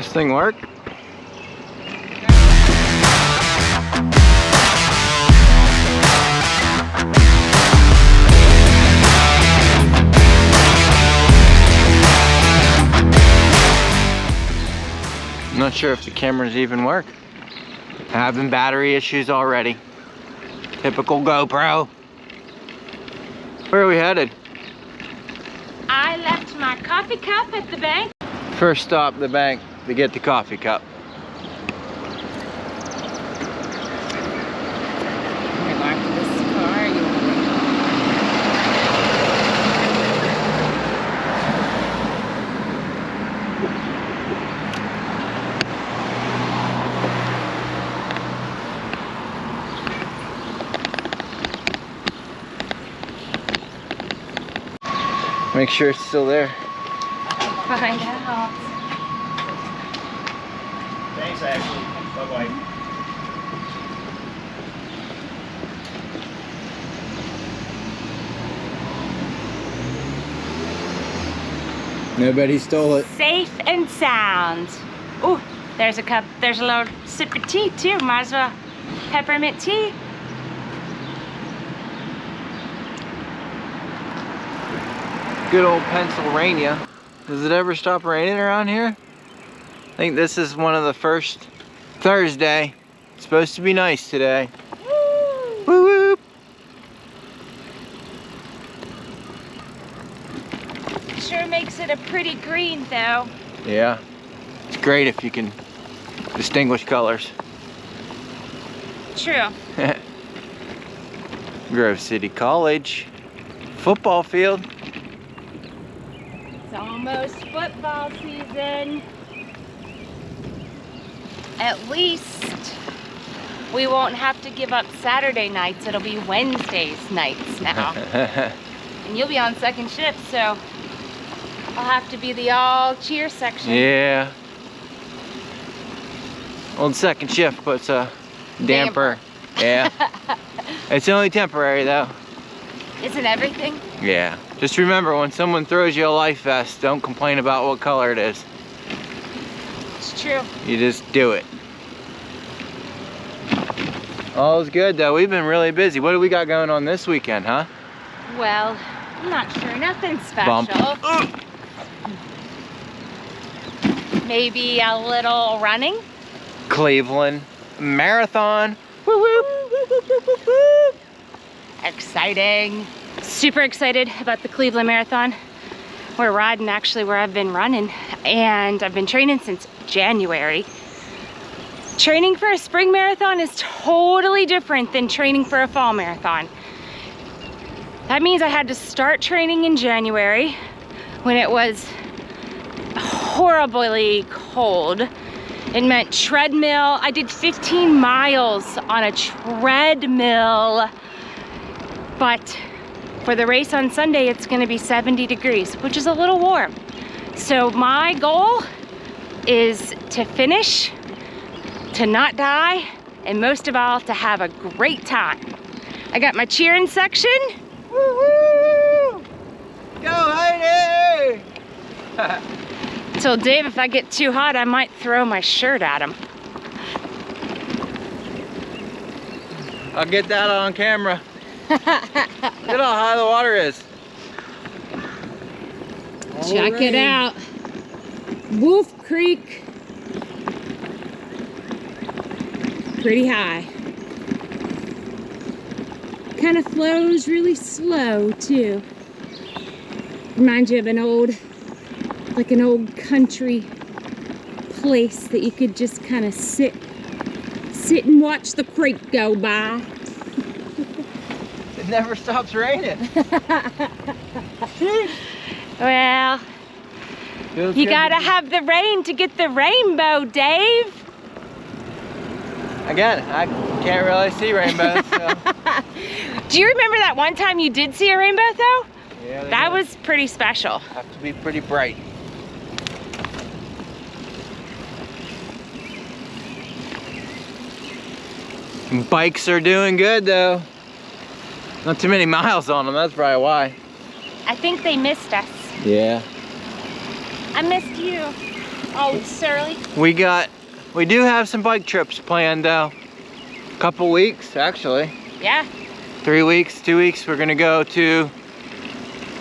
This thing work? I'm not sure if the cameras even work. Having battery issues already. Typical GoPro. Where are we headed? I left my coffee cup at the bank. First stop, the bank, to get the coffee cup. You're going to this car. Make sure it's still there. Find out. Thanks, Ashley. Bye-bye. Nobody stole it. Safe and sound. Ooh, there's a cup. There's a little sip of tea too. Might as well. Peppermint tea. Good old Pennsylvania. Does it ever stop raining around here? I think this is one of the first Thursday. It's supposed to be nice today. Woo! Woo woo! Sure makes it a pretty green though. Yeah. It's great if you can distinguish colors. True. Grove City College. Football field. It's almost football season. At least we won't have to give up Saturday nights. It'll be Wednesdays nights now. And you'll be on second shift, so I'll have to be the all cheer section. Yeah. Old second shift puts a damper. Yeah. It's only temporary though. Isn't everything? Yeah. Just remember, when someone throws you a life vest, don't complain about what color it is. It's true. You just do it. All's good though. We've been really busy. What do we got going on this weekend, huh? Well, I'm not sure. Nothing special. Bump. Maybe a little running. Cleveland Marathon. Woo woo. Exciting. Super excited about the Cleveland Marathon. We're riding actually where I've been running, and I've been training since January. Training for a spring marathon is totally different than training for a fall marathon. That means I had to start training in January when it was horribly cold. It meant treadmill. I did 15 miles on a treadmill. But for the race on Sunday, it's gonna be 70 degrees, which is a little warm. So my goal is to finish, to not die, and most of all, to have a great time. I got my cheering section. Woo-hoo! Go Heidi! So Dave, if I get too hot, I might throw my shirt at him. I'll get that on camera. Look at how high the water is. Check it out. Wolf Creek. Pretty high. Kind of flows really slow too. Reminds you of an old country place that you could just kind of sit and watch the creek go by. It never stops raining. Well, you gotta have the rain to get the rainbow, Dave. Again, I can't really see rainbows, so. Do you remember that one time you did see a rainbow though? Yeah, that was pretty special. Have to be pretty bright. Bikes are doing good though. Not too many miles on them, that's probably why. I think they missed us. Yeah. I missed you. Oh, it's early. We do have some bike trips planned though. Couple weeks, actually. Yeah. 3 weeks, 2 weeks. We're gonna go to,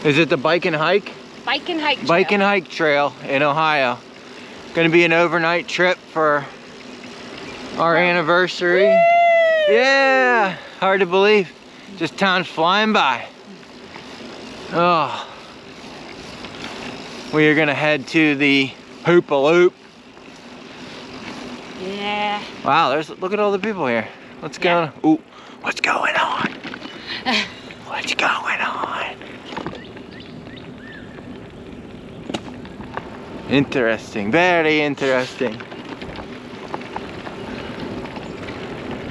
is it the bike and hike? Bike and hike trail. Bike and hike trail in Ohio. Gonna be an overnight trip for our anniversary. Woo! Yeah, hard to believe. Just time's flying by. Oh. We are gonna head to the Hoop-a-Loop. Yeah. Wow, look at all the people here. What's going on? Ooh, what's going on? What's going on? Interesting, very interesting.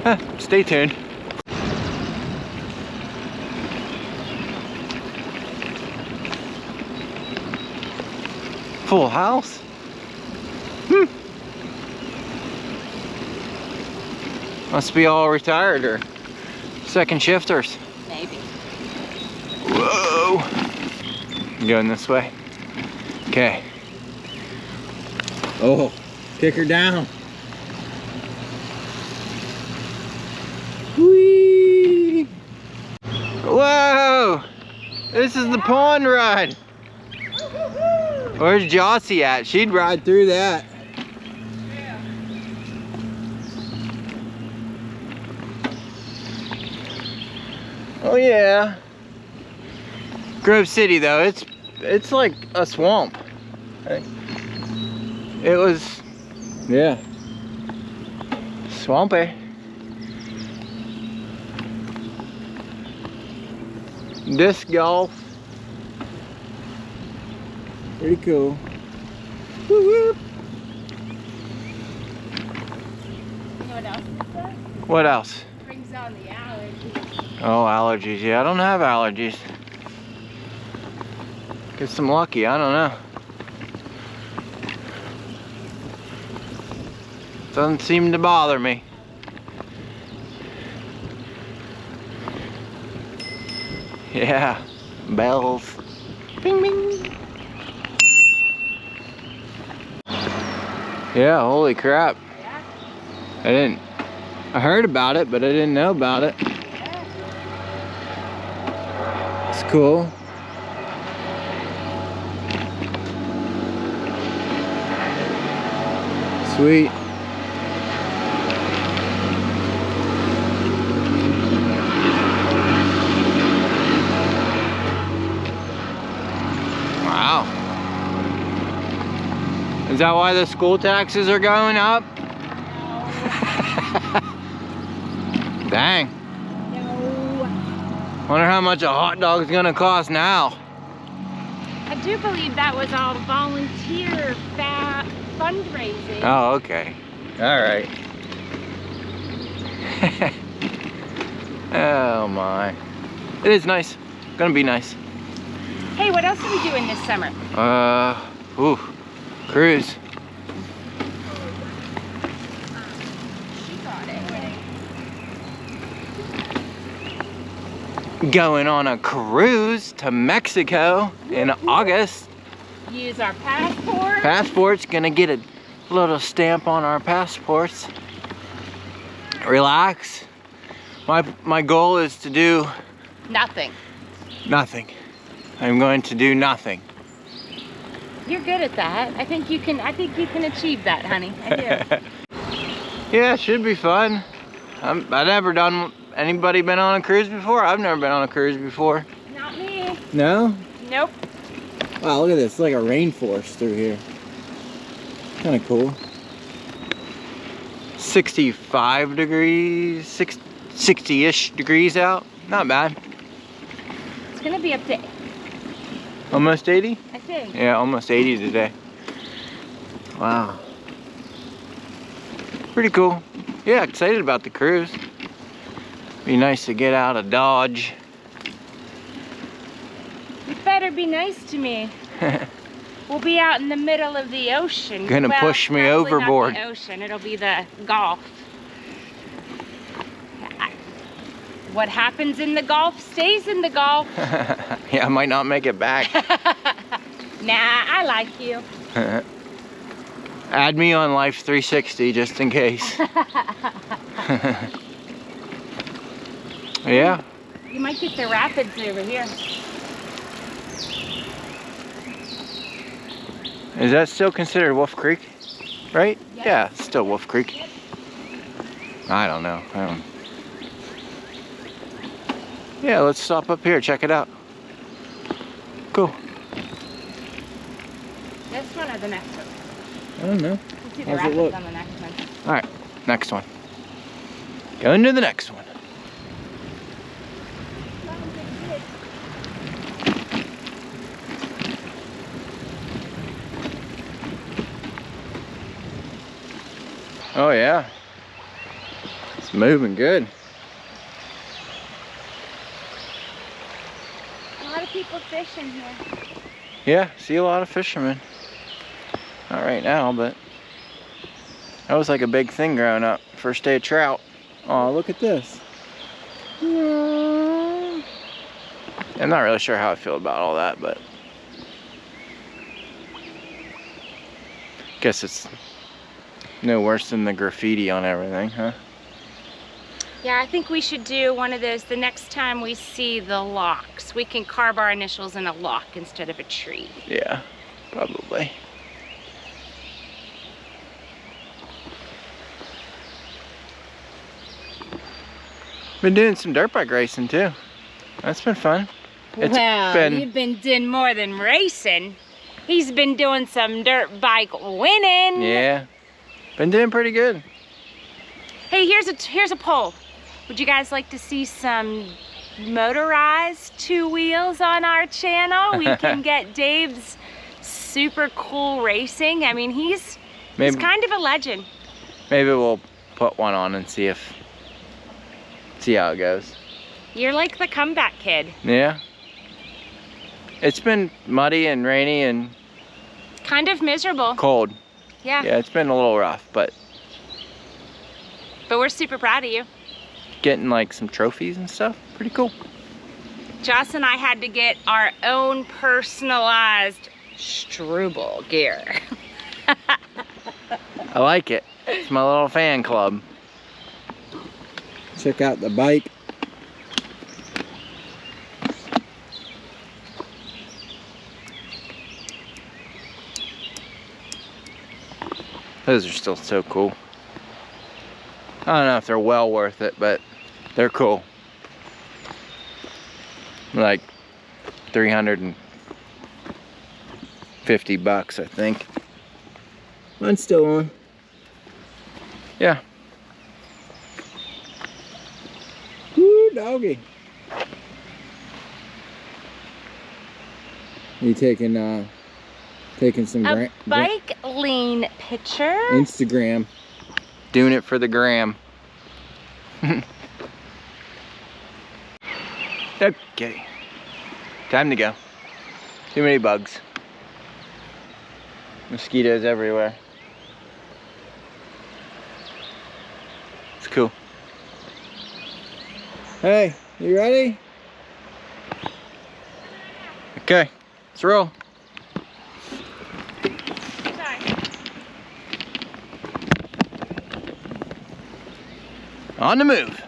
Huh, stay tuned. Full house? Must be all retired or second shifters. Maybe. Whoa. I'm going this way. Okay. Oh, kick her down. Whee! Whoa! This is the pond ride. Where's Jossie at? She'd ride through that. Oh yeah. Grove City though, it's like a swamp. It was, yeah, swampy. Disc golf. Pretty cool. Woo woo. You know what else is that? What else? Brings down the allergies. Oh, allergies. Yeah, I don't have allergies. Guess I'm lucky. I don't know. Doesn't seem to bother me. Yeah, bells. Bing, bing. Yeah, holy crap. Yeah. I heard about it, but I didn't know about it. It's cool. Sweet. Wow. Is that why the school taxes are going up? Dang. No. Wonder how much a hot dog is gonna cost now. I do believe that was all volunteer fundraising. Oh, okay. All right. Oh my. It is nice. Gonna be nice. Hey, what else are we doing this summer? Ooh, cruise. She got it. Going on a cruise to Mexico in August. Use our passport. Passport's gonna get a little stamp on our passports. Relax. My goal is to do Nothing. nothing. I'm going to do nothing. You're good at that. I think you can achieve that, honey. I do. Yeah, it should be fun. I've never done, anybody been on a cruise before? I've never been on a cruise before. Not me. No? Nope. Wow, look at this. It's like a rainforest through here. Kind of cool. 65 degrees, 60-ish degrees out. Not bad. It's gonna be up to Almost 80? I think. Yeah, almost 80 today. Wow. Pretty cool. Yeah, excited about the cruise. Be nice to get out of Dodge. You better be nice to me. We'll be out in the middle of the ocean. Gonna push me probably overboard. Not the ocean. It'll be the Gulf. What happens in the Gulf stays in the Gulf. Yeah, I might not make it back. Nah, I like you. Add me on Life 360 just in case. Yeah. You might get the rapids over here. Is that still considered Wolf Creek? Right? Yep. Yeah, it's still Wolf Creek. Yep. I don't know. Yeah, let's stop up here, check it out. Cool. This one or the next one? I don't know. Let's see the How's it rapids look? on the next one. All right, next one. Going to the next one. Oh yeah, it's moving good. A lot of people fishing here. Yeah, see a lot of fishermen. Not right now, but that was like a big thing growing up. First day of trout. Oh, look at this. I'm not really sure how I feel about all that, but guess it's no worse than the graffiti on everything, huh? Yeah, I think we should do one of those the next time we see the locks. We can carve our initials in a lock instead of a tree. Yeah, probably. Been doing some dirt bike racing too. That's been fun. It's You've been doing more than racing. He's been doing some dirt bike winning. Yeah, been doing pretty good. Hey, here's a poll. Would you guys like to see some motorized two wheels on our channel? We can get Dave's super cool racing. I mean, he's kind of a legend. Maybe we'll put one on and see how it goes. You're like the comeback kid. Yeah. It's been muddy and rainy and kind of miserable. Cold. Yeah. Yeah, it's been a little rough, but we're super proud of you. Getting like some trophies and stuff. Pretty cool. Joss and I had to get our own personalized Struble gear. I like it. It's my little fan club. Check out the bike. Those are still so cool. I don't know if they're well worth it, but they're cool. Like 350 bucks, I think. Mine's still on. Yeah. Woo, doggy. You taking some a bike lane picture. Instagram. Doing it for the gram. Okay. Time to go. Too many bugs. Mosquitoes everywhere. It's cool. Hey, you ready? Okay, let's roll. On the move.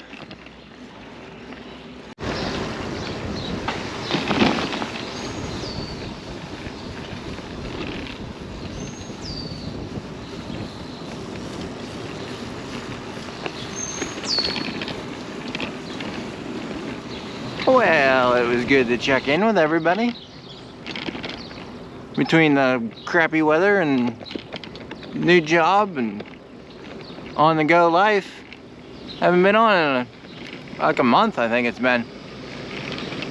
Well, it was good to check in with everybody. Between the crappy weather and new job and on the go life, haven't been on in like a month, I think it's been.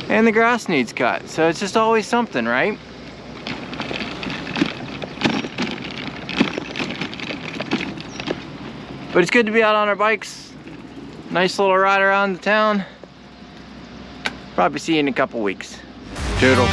And the grass needs cut, so it's just always something, right? But it's good to be out on our bikes. Nice little ride around the town. Probably see you in a couple weeks. Toodles.